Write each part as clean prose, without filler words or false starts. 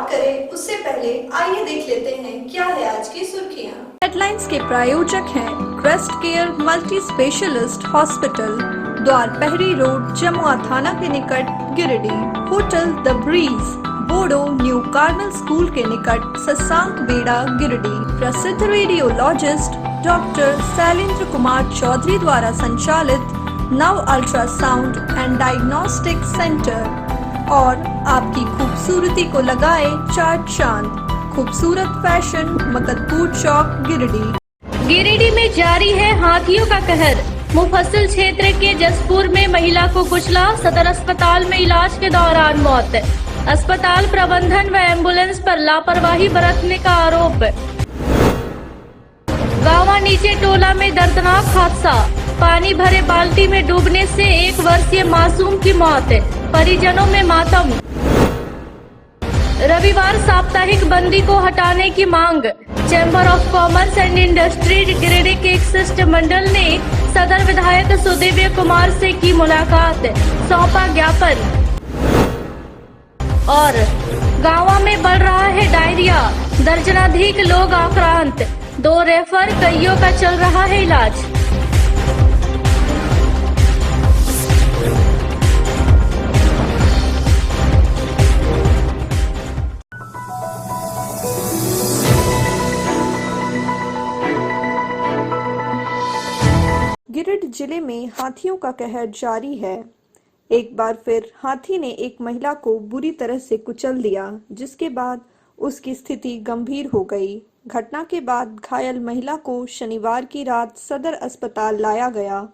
शुरुआत करें उससे पहले आइए देख लेते हैं क्या है आज की सुर्खियां। हेडलाइंस के प्रायोजक हैं Crest Care multi specialist hospital, Dwarpahari road, Jamua थाना के निकट, Giridih. Hotel the Breeze, Bodo new Carmel school के निकट, ससांक बेड़ा, गिरिडीह। प्रसिद्ध रेडियोलॉजिस्ट डॉक्टर शैलेंद्र कुमार चौधरी द्वारा संचालित नव अल्ट्रासाउंड एंड डायग्नोस्टिक सेंटर और आपकी खूबसूरती को लगाए चार चांद। खूबसूरत फैशन, मकतपुर चौक, गिरिडीह। गिरिडीह में जारी है हाथियों का कहर। मुफस्सिल क्षेत्र के जसपुर में महिला को कुचला, सदर अस्पताल में इलाज के दौरान मौत। अस्पताल प्रबंधन व एम्बुलेंस पर लापरवाही बरतने का आरोप। गावा नीचे टोला में दर्दनाक हादसा, पानी भरे बाल्टी में डूबने से 1 वर्षीय मासूम की मौत, परिजनों में मातम। रविवार साप्ताहिक बंदी को हटाने की मांग। Chamber of commerce and industry Giridih के एक शिष्टमंडल ने सदर विधायक सुदेव्य कुमार से की मुलाकात, सौंपा ज्ञापन। और गांवा में बढ़ रहा है डायरिया, दर्जनाधिक लोग आक्रांत, 2 रेफर, कईयों का चल रहा है इलाज। गिरिडीह जिले में हाथियों का कहर जारी है। एक बार फिर हाथी ने एक महिला को बुरी तरह से कुचल दिया, जिसके बाद उसकी स्थिति गंभीर हो गई। घटना के बाद घायल महिला को शनिवार की रात सदर अस्पताल लाया गया,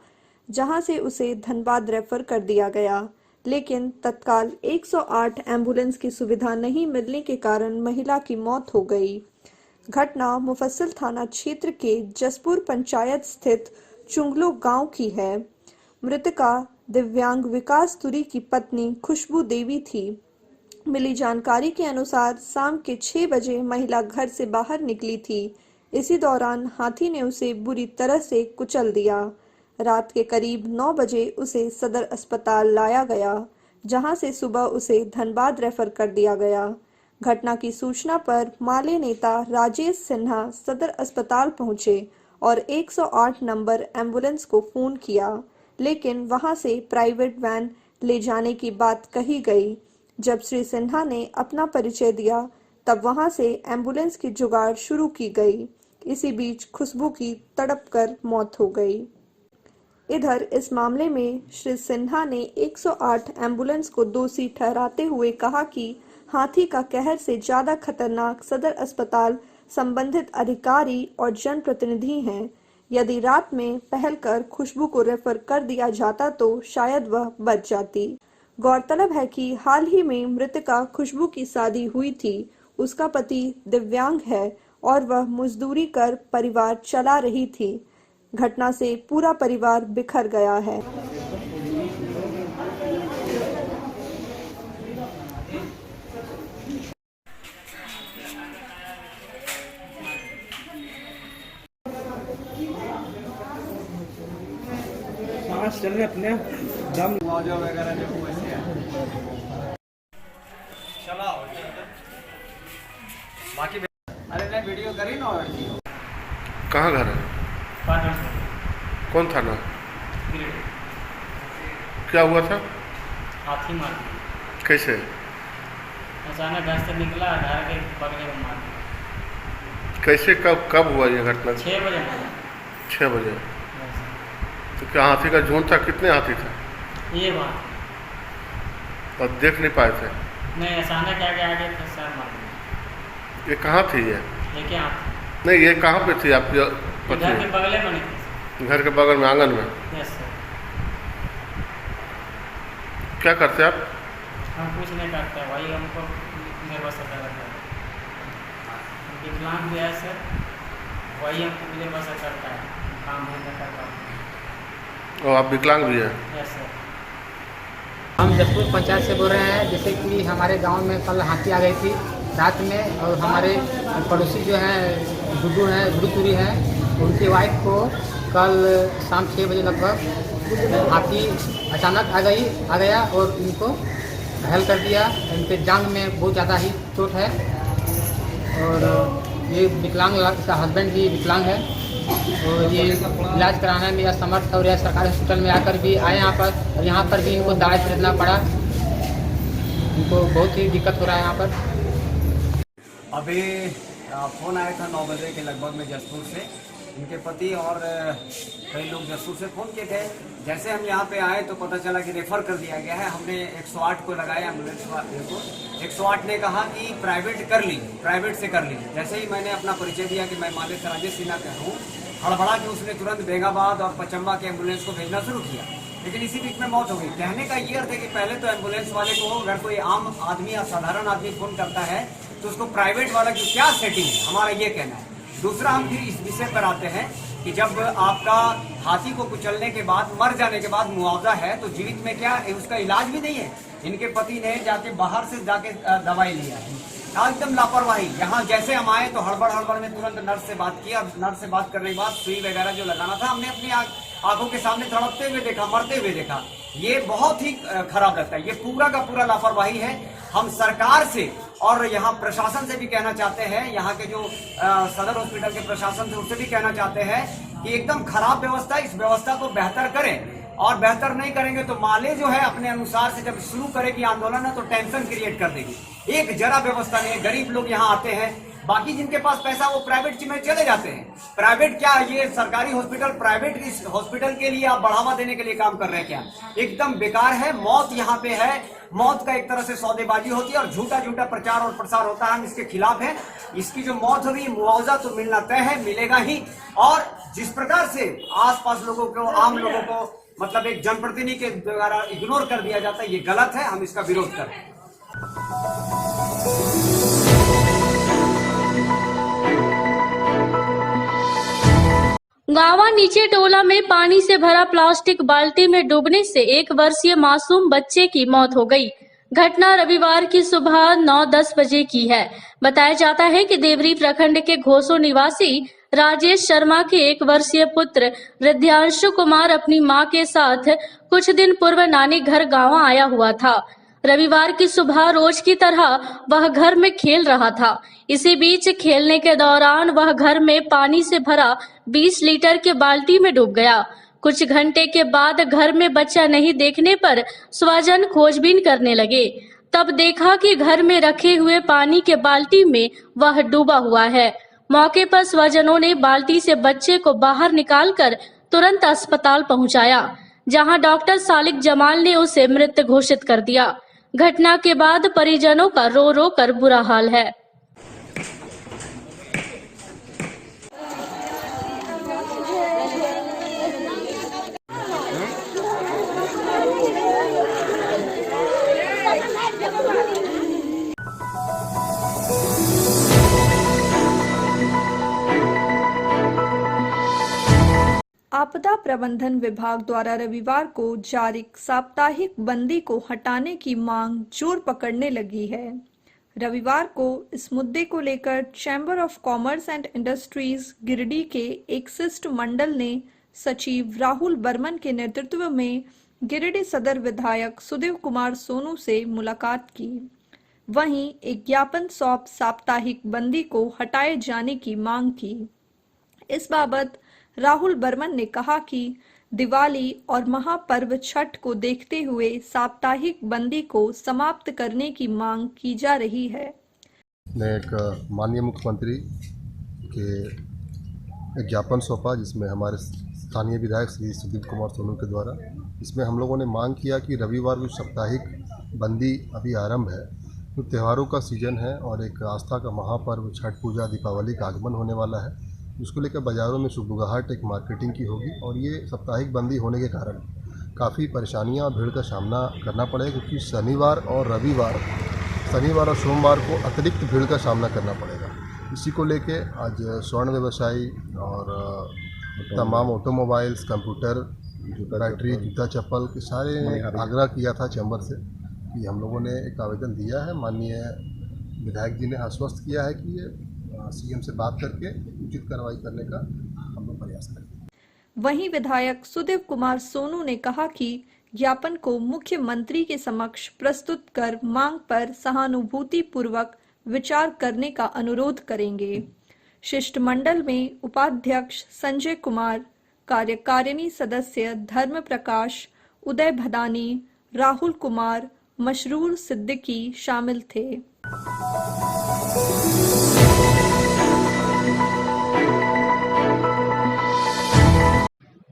जहां से उसे धनबाद रेफर कर दिया गया, लेकिन तत्काल 108 एम्बुलेंस की सुविधा नहीं मिलने के कारण महिला की मौत हो गई। घटना मुफस्सिल थाना क्षेत्र के जसपुर पंचायत स्थित चुंगलो गांव की है। मृतका दिव्यांग विकास तुरी की पत्नी खुशबू देवी थी। मिली जानकारी के अनुसार शाम के 6 बजे महिला घर से बाहर निकली थी। इसी दौरान हाथी ने उसे बुरी तरह से कुचल दिया। रात के करीब 9 बजे उसे सदर अस्पताल लाया गया, जहां से सुबह उसे धनबाद रेफर कर दिया गया। घटना की सूचना पर माले नेता राजेश सिन्हा सदर अस्पताल पहुंचे और 108 नंबर एम्बुलेंस को फोन किया, लेकिन वहां से प्राइवेट वैन ले जाने की बात कही गई। जब श्री सिन्हा ने अपना परिचय दिया, तब वहां से एम्बुलेंस की जुगाड़ शुरू की गई। इसी बीच खुशबू की तड़प कर मौत हो गई। इधर इस मामले में श्री सिन्हा ने 108 एम्बुलेंस को दोषी ठहराते हुए कहा कि हाथी का कहर से ज्यादा खतरनाक सदर अस्पताल संबंधित अधिकारी और जनप्रतिनिधि हैं। यदि रात में पहल कर खुशबू को रेफर कर दिया जाता तो शायद वह बच जाती। गौरतलब है कि हाल ही में मृतका खुशबू की शादी हुई थी। उसका पति दिव्यांग है और वह मजदूरी कर परिवार चला रही थी। घटना से पूरा परिवार बिखर गया है। चल रहे अपने दम मुआवजा वगैरह जो पैसे हैं चला बाकी अरे ना वीडियो करी ना। कहाँ घर है? कौन थाना? क्या हुआ था? हाथी मार। कैसे? अचानक घर से निकला, घर के बगले में मार। कैसे कब हुआ ये घटना? 6 बजे। 6 बजे। तो क्या हाथी का झुंड था? कितने हाथी थे? ये बात और देख नहीं पाए थे? नहीं, अचानक आगे फिर सर मार दिया। ये कहाँ थी ये? क्या नहीं, ये कहाँ पे थी आपकी पत्नी? घर के बगले में नहीं। घर के बगल में, आंगन में? Yes sir. क्या करते आप? हम कुछ नहीं करते, वही हमको निर्भर करता है। विकलांग भी है सर, वही हमको निर्भर करता है, काम नहीं करता। और आप विकलांग भी हैं? Yes sir. हम जसपुर पंचायत से बोल रहे हैं। जैसे कि हमारे गांव में कल हाथी आ गई थी रात में, और हमारे पड़ोसी जो हैं गुड्डू तुरी हैं, उनकी वाइफ को कल शाम 6 बजे लगभग हाथी अचानक आ गया और इनको घायल कर दिया। इनके जांघ में बहुत ज़्यादा ही चोट है और ये विकलांग, इसका हस्बैंड भी विकलांग है और ये इलाज कराने में असमर्थ और यह सरकारी हॉस्पिटल में आकर भी आए यहाँ पर, और यहाँ पर भी इनको दवाई खरीदना पड़ा। इनको बहुत ही दिक्कत हो रहा है यहाँ पर। अभी फ़ोन आया था 9 बजे के लगभग में जसपुर से। इनके पति और कई लोग जसपुर से फ़ोन किए थे। जैसे हम यहाँ पे आए तो पता चला कि रेफ़र कर दिया गया है। हमने 108 को लगाया, एम्बुलेंस वाले को। 108 ने कहा कि प्राइवेट कर लीजिए, प्राइवेट से कर लीजिए। जैसे ही मैंने अपना परिचय दिया कि मैं मालिक राजेश सिन्हा का हूँ, हड़बड़ा के उसने तुरंत बेगाबाद और पचम्बा के एम्बुलेंस को भेजना शुरू किया। लेकिन इसी बीच में मौत हो गई। कहने का ये अर्थ है कि पहले तो एम्बुलेंस वाले को, अगर कोई आम आदमी या साधारण आदमी फ़ोन करता है तो उसको प्राइवेट वाला की क्या सेटिंग है, हमारा ये कहना है। दूसरा, हम फिर इस विषय पर आते हैं कि जब आपका हाथी को कुचलने के बाद, मर जाने के बाद मुआवजा है, तो जीवित में क्या उसका इलाज भी नहीं है। इनके पति ने जाके बाहर से जाके दवाई लिया है, एकदम लापरवाही। यहाँ जैसे हम आए तो हड़बड़ में तुरंत नर्स से बात किया। नर्स से बात करने के बाद सुई वगैरह जो लगाना था, हमने अपनी आंखों के सामने तड़पते हुए देखा, मरते हुए देखा। ये बहुत ही खराब लगता है। ये पूरा का पूरा लापरवाही है। हम सरकार से और यहाँ प्रशासन से भी कहना चाहते हैं, यहाँ के जो सदर हॉस्पिटल के प्रशासन से, उससे भी कहना चाहते हैं कि एकदम खराब व्यवस्था, इस व्यवस्था को बेहतर करें। और बेहतर नहीं करेंगे तो माले जो है अपने अनुसार से जब शुरू करेगी आंदोलन है तो टेंशन क्रिएट कर देगी। एक जरा व्यवस्था नहीं है। गरीब लोग यहाँ आते हैं, बाकी जिनके पास पैसा वो प्राइवेट में चले जाते हैं। प्राइवेट क्या, ये सरकारी हॉस्पिटल प्राइवेट इस हॉस्पिटल के लिए आप बढ़ावा देने के लिए काम कर रहे हैं क्या? एकदम बेकार है। मौत यहाँ पे है। मौत का एक तरह से सौदेबाजी होती है और झूठा प्रचार और प्रसार होता है। हम इसके खिलाफ हैं। इसकी जो मौत हुई, मुआवजा तो मिलना तय है, मिलेगा ही। और जिस प्रकार से आसपास लोगों को, आम लोगों को, मतलब एक जनप्रतिनिधि के द्वारा इग्नोर कर दिया जाता है, ये गलत है। हम इसका विरोध करें। गावा नीचे टोला में पानी से भरा प्लास्टिक बाल्टी में डूबने से 1 वर्षीय मासूम बच्चे की मौत हो गई। घटना रविवार की सुबह 9-10 बजे की है। बताया जाता है कि देवरी प्रखंड के घोसो निवासी राजेश शर्मा के 1 वर्षीय पुत्र रिद्धांशु कुमार अपनी मां के साथ कुछ दिन पूर्व नानी घर गांव आया हुआ था। रविवार की सुबह रोज की तरह वह घर में खेल रहा था। इसी बीच खेलने के दौरान वह घर में पानी से भरा 20 लीटर के बाल्टी में डूब गया। कुछ घंटे के बाद घर में बच्चा नहीं देखने पर स्वजन खोजबीन करने लगे। तब देखा कि घर में रखे हुए पानी के बाल्टी में वह डूबा हुआ है। मौके पर स्वजनों ने बाल्टी से बच्चे को बाहर निकालकर तुरंत अस्पताल पहुंचाया, जहां डॉक्टर सालिक जमाल ने उसे मृत घोषित कर दिया। घटना के बाद परिजनों का रो रो कर बुरा हाल है। आपदा प्रबंधन विभाग द्वारा रविवार को जारी साप्ताहिक बंदी को हटाने की मांग जोर पकड़ने लगी है। रविवार को इस मुद्दे को लेकर chamber of commerce and industries Giridih के एक शिष्ट मंडल ने सचिव राहुल बर्मन के नेतृत्व में गिरिडीह सदर विधायक सुदेव कुमार सोनू से मुलाकात की। वहीं एक ज्ञापन सौंप साप्ताहिक बंदी को हटाए जाने की मांग की। इस बाबत राहुल बर्मन ने कहा कि दिवाली और महापर्व छठ को देखते हुए साप्ताहिक बंदी को समाप्त करने की मांग की जा रही है। ने एक माननीय मुख्यमंत्री के एक ज्ञापन सौंपा, जिसमें हमारे स्थानीय विधायक श्री सुदीप कुमार सोनू के द्वारा, इसमें हम लोगों ने मांग किया कि रविवार को साप्ताहिक बंदी अभी आरंभ है, तो त्योहारों का सीजन है और एक आस्था का महापर्व छठ पूजा दीपावली का आगमन होने वाला है। उसको लेकर बाज़ारों में सुगबुगाहट एक मार्केटिंग की होगी और ये साप्ताहिक बंदी होने के कारण काफ़ी परेशानियां और भीड़ का सामना करना पड़ेगा, क्योंकि शनिवार और सोमवार को अतिरिक्त भीड़ का सामना करना पड़ेगा। इसी को लेके आज स्वर्ण व्यवसायी और तमाम ऑटोमोबाइल्स, कंप्यूटर, बैटरी, जूता चप्पल के सारे ने आग्रह किया था चैम्बर से कि हम लोगों ने एक आवेदन दिया है। माननीय विधायक जी ने आश्वस्त किया है कि ये सीएम से बात करके उचित कार्रवाई करने का हम लोग प्रयास करेंगे। वहीं विधायक सुदेव कुमार सोनू ने कहा कि ज्ञापन को मुख्यमंत्री के समक्ष प्रस्तुत कर मांग पर सहानुभूतिपूर्वक विचार करने का अनुरोध करेंगे। शिष्टमंडल में उपाध्यक्ष संजय कुमार, कार्यकारिणी सदस्य धर्म प्रकाश, उदय भदानी, राहुल कुमार, मशरूर सिद्दीकी शामिल थे।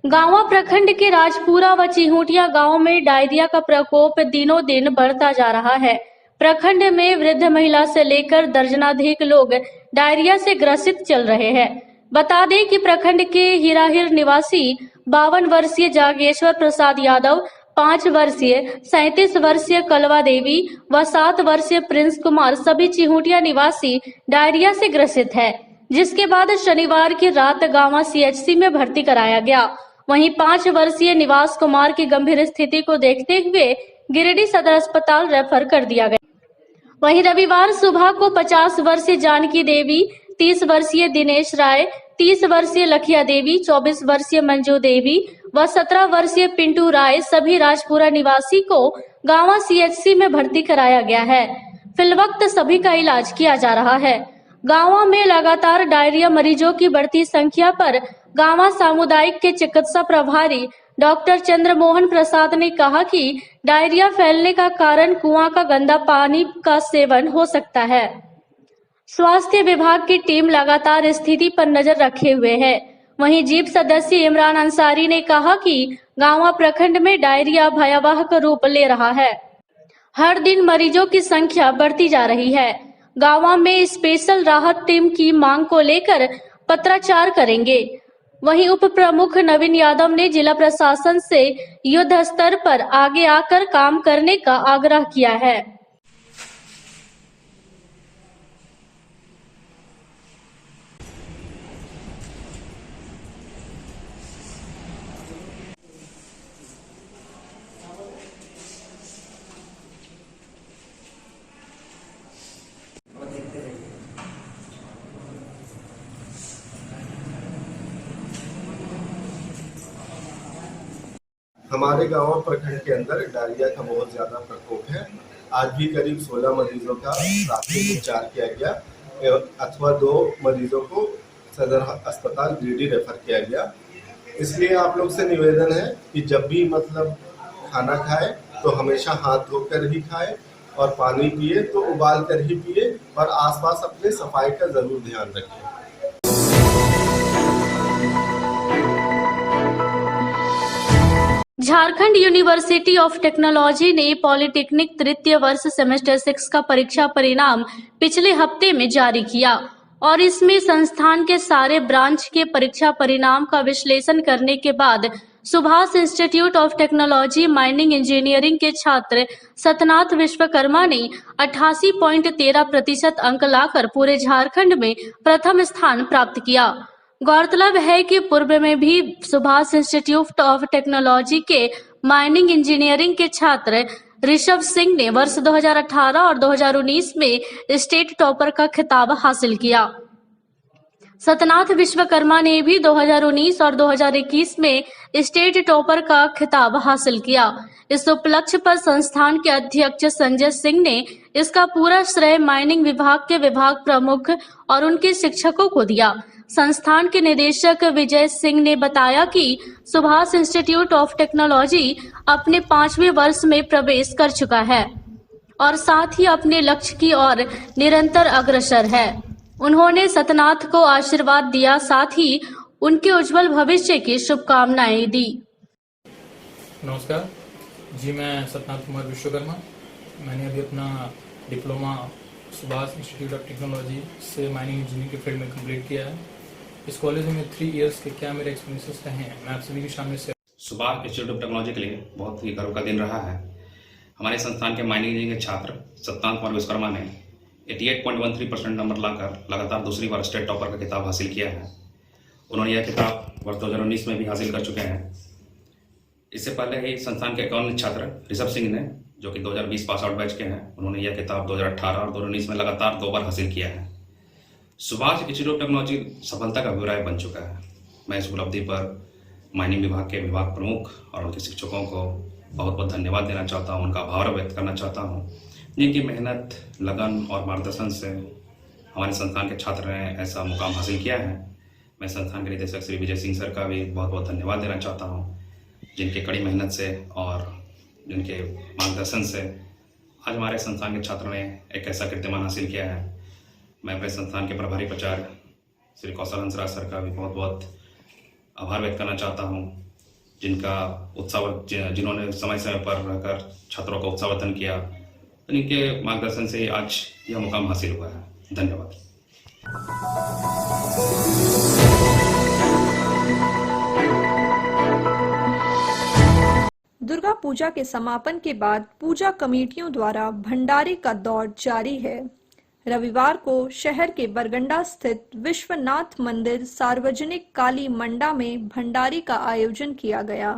गांवा प्रखंड के राजपुरा व चिहुटिया गांव में डायरिया का प्रकोप दिनों दिन बढ़ता जा रहा है। प्रखंड में वृद्ध महिला से लेकर दर्जनाधिक लोग डायरिया से ग्रसित चल रहे हैं। बता दें कि प्रखंड के हिराहिर निवासी 52 वर्षीय जागेश्वर प्रसाद यादव, 5 वर्षीय 37 वर्षीय कलवा देवी व 7 वर्षीय प्रिंस कुमार सभी चिहुटिया निवासी डायरिया से ग्रसित है, जिसके बाद शनिवार की रात गांवा CHC में भर्ती कराया गया। वहीं 5 वर्षीय निवास कुमार की गंभीर स्थिति को देखते हुए गिरिडीह सदर अस्पताल रेफर कर दिया गया। वहीं रविवार सुबह को 50 वर्षीय जानकी देवी, 30 वर्षीय दिनेश राय, 30 वर्षीय लखिया देवी, 24 वर्षीय मंजू देवी व 17 वर्षीय पिंटू राय सभी राजपुरा निवासी को गांवा CHC में भर्ती कराया गया है। फिलवक्त सभी का इलाज किया जा रहा है। गांवा में लगातार डायरिया मरीजों की बढ़ती संख्या पर गांवा सामुदायिक के चिकित्सा प्रभारी डॉक्टर चंद्रमोहन प्रसाद ने कहा कि डायरिया फैलने का कारण कुआं का गंदा पानी का सेवन हो सकता है। स्वास्थ्य विभाग की टीम लगातार स्थिति पर नजर रखे हुए है। वहीं जीप सदस्य इमरान अंसारी ने कहा कि गांवा प्रखंड में डायरिया भयावह रूप ले रहा है। हर दिन मरीजों की संख्या बढ़ती जा रही है। गांवा में स्पेशल राहत टीम की मांग को लेकर पत्राचार करेंगे। वहीं उप प्रमुख नवीन यादव ने जिला प्रशासन से युद्ध स्तर पर आगे आकर काम करने का आग्रह किया है। हमारे गांव प्रखंड के अंदर डायरिया का बहुत ज्यादा प्रकोप है। आज भी करीब 16 मरीजों का प्राथमिक उपचार किया गया अथवा 2 मरीजों को सदर अस्पताल गिरिडीह रेफर किया गया। इसलिए आप लोग से निवेदन है कि जब भी खाना खाए तो हमेशा हाथ धोकर ही खाए और पानी पिए तो उबाल कर ही पिए और आसपास अपने सफाई का जरूर ध्यान रखें। झारखंड यूनिवर्सिटी ऑफ टेक्नोलॉजी ने पॉलिटेक्निक तृतीय वर्ष सेमेस्टर 6 का परीक्षा परिणाम पिछले हफ्ते में जारी किया और इसमें संस्थान के सारे ब्रांच के परीक्षा परिणाम का विश्लेषण करने के बाद Subhash institute of technology mining engineering के छात्र सतनाथ विश्वकर्मा ने 88.13% अंक लाकर पूरे झारखंड में प्रथम स्थान प्राप्त किया। गौरतलब है कि पूर्व में भी सुभाष इंस्टीट्यूट ऑफ टेक्नोलॉजी के माइनिंग इंजीनियरिंग के छात्र ऋषभ सिंह ने वर्ष 2018 और 2019 में स्टेट टॉपर का खिताब हासिल किया। सतनाथ विश्वकर्मा ने भी 2019 और 2021 में स्टेट टॉपर का खिताब हासिल किया। इस उपलक्ष्य पर संस्थान के अध्यक्ष संजय सिंह ने इसका पूरा श्रेय माइनिंग विभाग के विभाग प्रमुख और उनके शिक्षकों को दिया। संस्थान के निदेशक विजय सिंह ने बताया कि सुभाष इंस्टीट्यूट ऑफ टेक्नोलॉजी अपने 5वें वर्ष में प्रवेश कर चुका है और साथ ही अपने लक्ष्य की ओर निरंतर अग्रसर है। उन्होंने सतनाथ को आशीर्वाद दिया, साथ ही उनके उज्जवल भविष्य की शुभकामनाएं दी। नमस्कार जी, मैं सतनाथ कुमार विश्वकर्मा। मैंने अभी अपना diploma Subhash institute of technology से माइनिंग इंजीनियरिंग के फील्ड में कंप्लीट किया है। इस कॉलेज में 3 इयर्स के क्या मेरे एक्सपीरियंसेस रहे हैं, मैं आप सभी के सामने से। सुभाष इंस्टीट्यूट ऑफ टेक्नोलॉजी के लिए बहुत ही गर्व का दिन रहा है। हमारे संस्थान के माइनिंग इंजीनियरिंग के छात्र सतनाथ कुमार विश्वकर्मा ने 88.13% नंबर लाकर लगातार दूसरी बार स्टेट टॉपर का खिताब हासिल किया है। उन्होंने यह खिताब वर्ष 2019 में भी हासिल कर चुके हैं। इससे पहले ही संस्थान के एक और छात्र ऋषभ सिंह ने, जो कि 2020 पास आउट बैच के हैं, उन्होंने यह खिताब 2018 और 2019 में लगातार 2 बार हासिल किया है। सुभाष इंस्टीट्यूट ऑफ टेक्नोलॉजी सफलता का विवराय बन चुका है। मैं इस उपलब्धि पर माइनिंग विभाग के विभाग प्रमुख और उनके शिक्षकों को बहुत बहुत धन्यवाद देना चाहता हूँ, उनका आभार व्यक्त करना चाहता हूँ, जिनकी मेहनत, लगन और मार्गदर्शन से हमारे संस्थान के छात्र ने ऐसा मुकाम हासिल किया है। मैं संस्थान के निदेशक श्री विजय सिंह सर का भी बहुत बहुत धन्यवाद देना चाहता हूँ, जिनके कड़ी मेहनत से और जिनके मार्गदर्शन से आज हमारे संस्थान के छात्रों ने एक ऐसा कीर्तिमान हासिल किया है। मैं अपने संस्थान के प्रभारी प्राचार्य श्री कौशल हंसराज सर का भी बहुत बहुत आभार व्यक्त करना चाहता हूँ, जिनका जिन्होंने समय समय पर रहकर छात्रों का उत्साहवर्धन किया, इनके मार्गदर्शन से आज यह मुकाम हासिल हुआ है। धन्यवाद। दुर्गा पूजा के समापन के बाद पूजा कमेटियों द्वारा भंडारे का दौर जारी है। रविवार को शहर के बरगंडा स्थित विश्वनाथ मंदिर सार्वजनिक काली मंडा में भंडारे का आयोजन किया गया।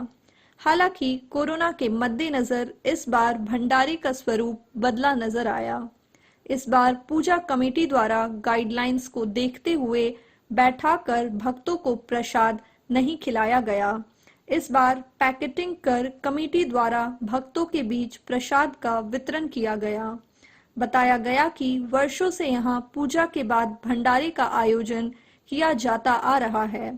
हालांकि कोरोना के मद्देनजर इस बार भंडारे का स्वरूप बदला नजर आया। इस बार पूजा कमेटी द्वारा गाइडलाइंस को देखते हुए बैठाकर भक्तों को प्रसाद नहीं खिलाया गया। इस बार पैकेटिंग कर कमेटी द्वारा भक्तों के बीच प्रसाद का वितरण किया गया। बताया गया कि वर्षों से यहां पूजा के बाद भंडारे का आयोजन किया जाता आ रहा है,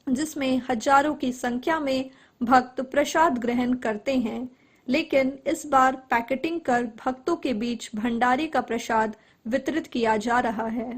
जिसमें हजारों की संख्या में भक्त प्रसाद ग्रहण करते हैं। लेकिन इस बार पैकेटिंग कर भक्तों के बीच भंडारे का प्रसाद वितरित किया जा रहा है।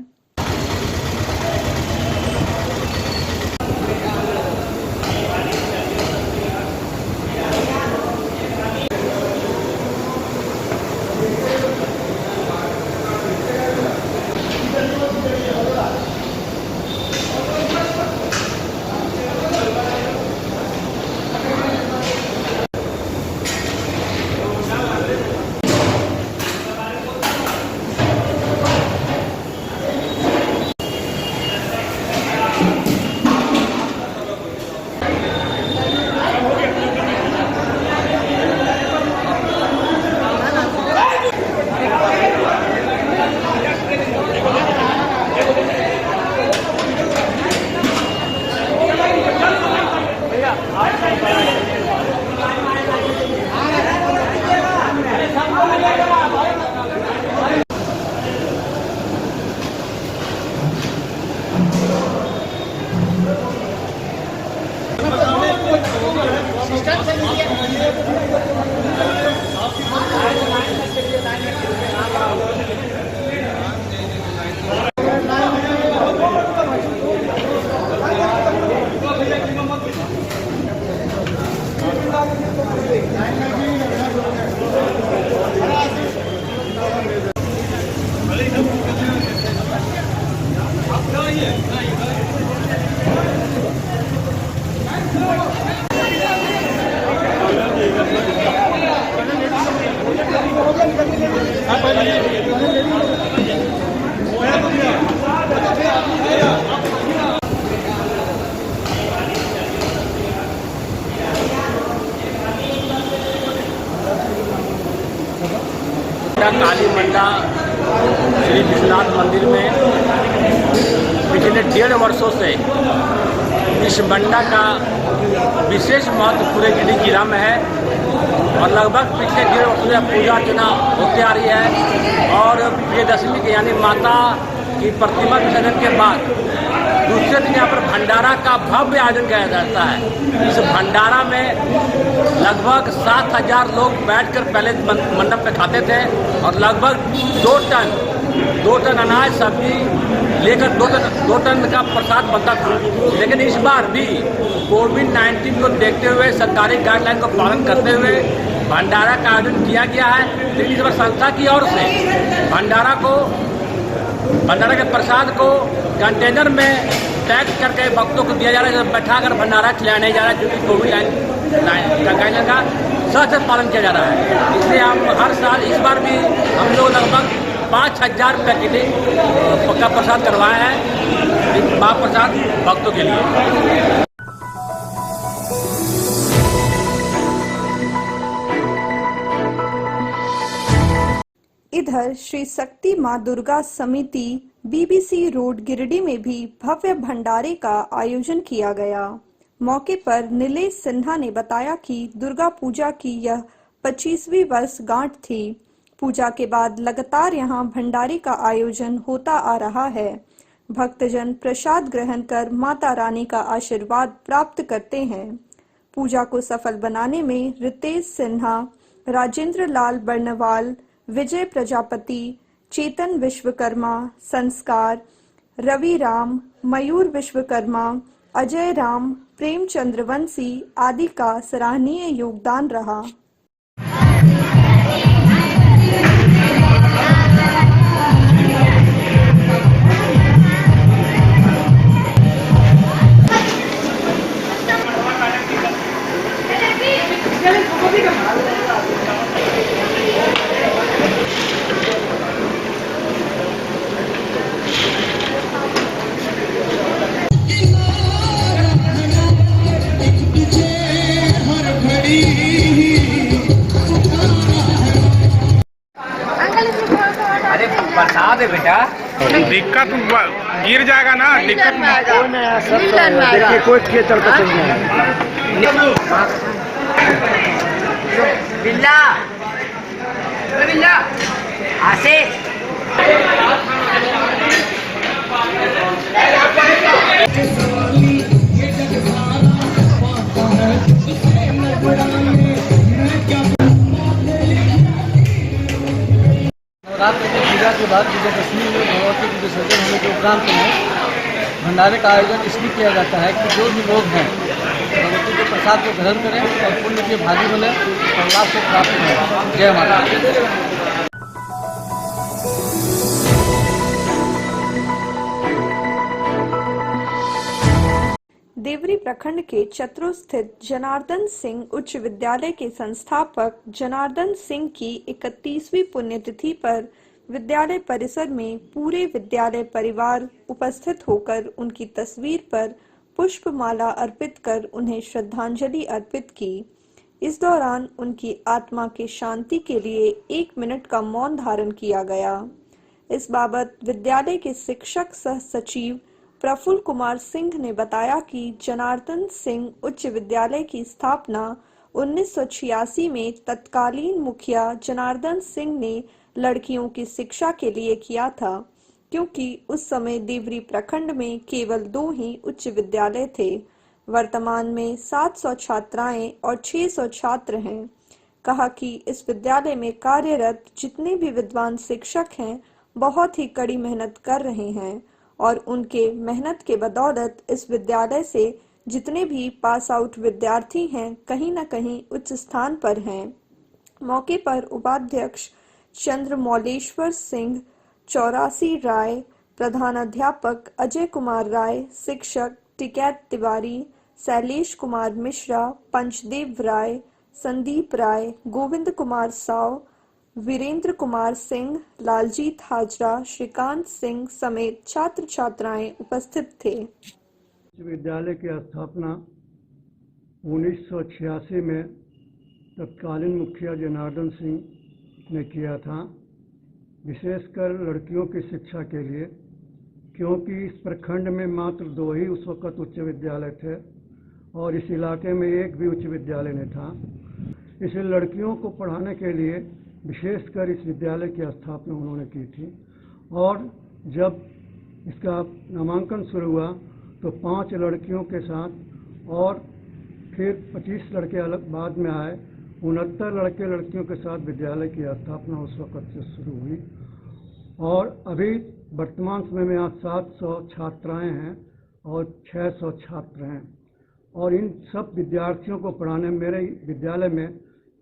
काली मंडा श्री विश्वनाथ मंदिर में पिछले 1.5 वर्षों से इस मंडा का विशेष महत्व पूरे गिरी जिला में है और लगभग पिछले 1.5 वर्षों से पूजा अर्चना होती आ रही है। और प्रियदशमी के यानी माता की प्रतिमा विसर्जन के बाद दूसरे दिन यहाँ पर भंडारा का भव्य आयोजन किया जाता है। इस भंडारा में लगभग 7,000 लोग बैठकर पहले मंडप पे खाते थे और लगभग 2 टन अनाज सब्जी लेकर 2 टन का प्रसाद बनता था। लेकिन इस बार भी कोविड-19 को देखते हुए सरकारी गाइडलाइन को पालन करते हुए भंडारा का आयोजन किया गया है। लेकिन इस बार संस्था की ओर से भंडारा के प्रसाद को कंटेनर में पैक करके भक्तों को दिया जा रहा है, बैठा कर भंडारा खिलाया नहीं जा रहा है, क्योंकि कोविड गाइडलाइन का सख्त पालन किया जा रहा है। इसलिए हम हर साल इस बार भी हम लोग लगभग 5,000 पैकेट का प्रसाद करवाया है महाप्रसाद भक्तों के लिए। इधर श्री शक्ति मां दुर्गा समिति BBC रोड गिरिडीह में भी भव्य भंडारे का आयोजन किया गया। मौके पर नीलेश सिन्हा ने बताया कि दुर्गा पूजा की यह 25वीं वर्षगांठ थी। पूजा के बाद लगातार यहां भंडारे का आयोजन होता आ रहा है। भक्तजन प्रसाद ग्रहण कर माता रानी का आशीर्वाद प्राप्त करते हैं। पूजा को सफल बनाने में रितेश सिन्हा, राजेंद्र लाल बर्नवाल, विजय प्रजापति, चेतन विश्वकर्मा, संस्कार, रवि राम, मयूर विश्वकर्मा, अजय राम, प्रेमचंद्र वंशी आदि का सराहनीय योगदान रहा। अरे बता दे बेटा, दिक्कत गिर जाएगा ना, दिक्कत देखिए कोई चल बिल्ला बिल्ला आशीष नवरात्र की पूजा के बाद विजयदशमी में भगवती के विसर्जन होने के उपरांत में भंडारे का आयोजन इसलिए किया जाता है कि जो भी लोग हैं भगवती के प्रसाद को ग्रहण करें और पुण्य के भागी बने और लाभ को प्राप्त करें। जय माता। देवरी प्रखंड के चतरो स्थित जनार्दन सिंह उच्च विद्यालय के संस्थापक जनार्दन सिंह की 31वीं पुण्यतिथि पर विद्यालय परिसर में पूरे विद्यालय परिवार उपस्थित होकर उनकी तस्वीर पर पुष्पमाला अर्पित कर उन्हें श्रद्धांजलि अर्पित की। इस दौरान उनकी आत्मा के शांति के लिए 1 मिनट का मौन धारण किया गया। इस बाबत विद्यालय के शिक्षक सह सचिव प्रफुल्ल कुमार सिंह ने बताया कि जनार्दन सिंह उच्च विद्यालय की स्थापना 1986 में तत्कालीन मुखिया जनार्दन सिंह ने लड़कियों की शिक्षा के लिए किया था, क्योंकि उस समय देवरी प्रखंड में केवल 2 ही उच्च विद्यालय थे। वर्तमान में 700 छात्राएं और 600 छात्र हैं। कहा कि इस विद्यालय में कार्यरत जितने भी विद्वान शिक्षक हैं बहुत ही कड़ी मेहनत कर रहे हैं और उनके मेहनत के बदौलत इस विद्यालय से जितने भी पास आउट विद्यार्थी हैं कहीं न कहीं उच्च स्थान पर हैं। मौके पर उपाध्यक्ष चंद्रमौलेश्वर सिंह, 84 राय, प्रधानाध्यापक अजय कुमार राय, शिक्षक टिकैत तिवारी, शैलेश कुमार मिश्रा, पंचदेव राय, संदीप राय, गोविंद कुमार साव, वीरेंद्र कुमार सिंह, लालजीत हाजरा, श्रीकांत सिंह समेत छात्र छात्राएं उपस्थित थे। विद्यालय की स्थापना 1986 में तत्कालीन मुखिया जनार्दन सिंह ने किया था, विशेषकर लड़कियों की शिक्षा के लिए, क्योंकि इस प्रखंड में मात्र 2 ही उस वक़्त उच्च विद्यालय थे और इस इलाके में एक भी उच्च विद्यालय नहीं था। इसलिए लड़कियों को पढ़ाने के लिए विशेषकर इस विद्यालय की स्थापना उन्होंने की थी। और जब इसका नामांकन शुरू हुआ तो 5 लड़कियों के साथ और फिर 25 लड़के अलग बाद में आए, 69 लड़के लड़कियों के साथ विद्यालय की स्थापना उस वक़्त से शुरू हुई। और अभी वर्तमान समय में यहाँ 700 छात्राएं हैं और 600 छात्र हैं। और इन सब विद्यार्थियों को पढ़ाने में मेरे विद्यालय में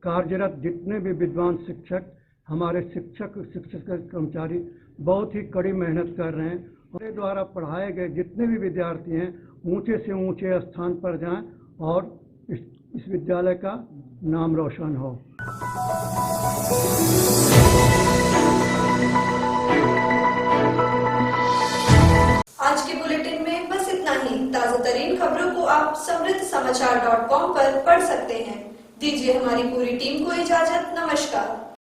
कार्यरत जितने भी विद्वान शिक्षक, हमारे शिक्षक कर्मचारी बहुत ही कड़ी मेहनत कर रहे हैं। हमारे द्वारा पढ़ाए गए जितने भी विद्यार्थी हैं ऊंचे से ऊंचे स्थान पर जाएं और इस विद्यालय का नाम रोशन हो। आज के बुलेटिन में बस इतना ही। ताजा तरीन खबरों को आप समृद्धसमाचार.com पर पढ़ सकते हैं। दीजिए हमारी पूरी टीम को इजाजत। नमस्कार।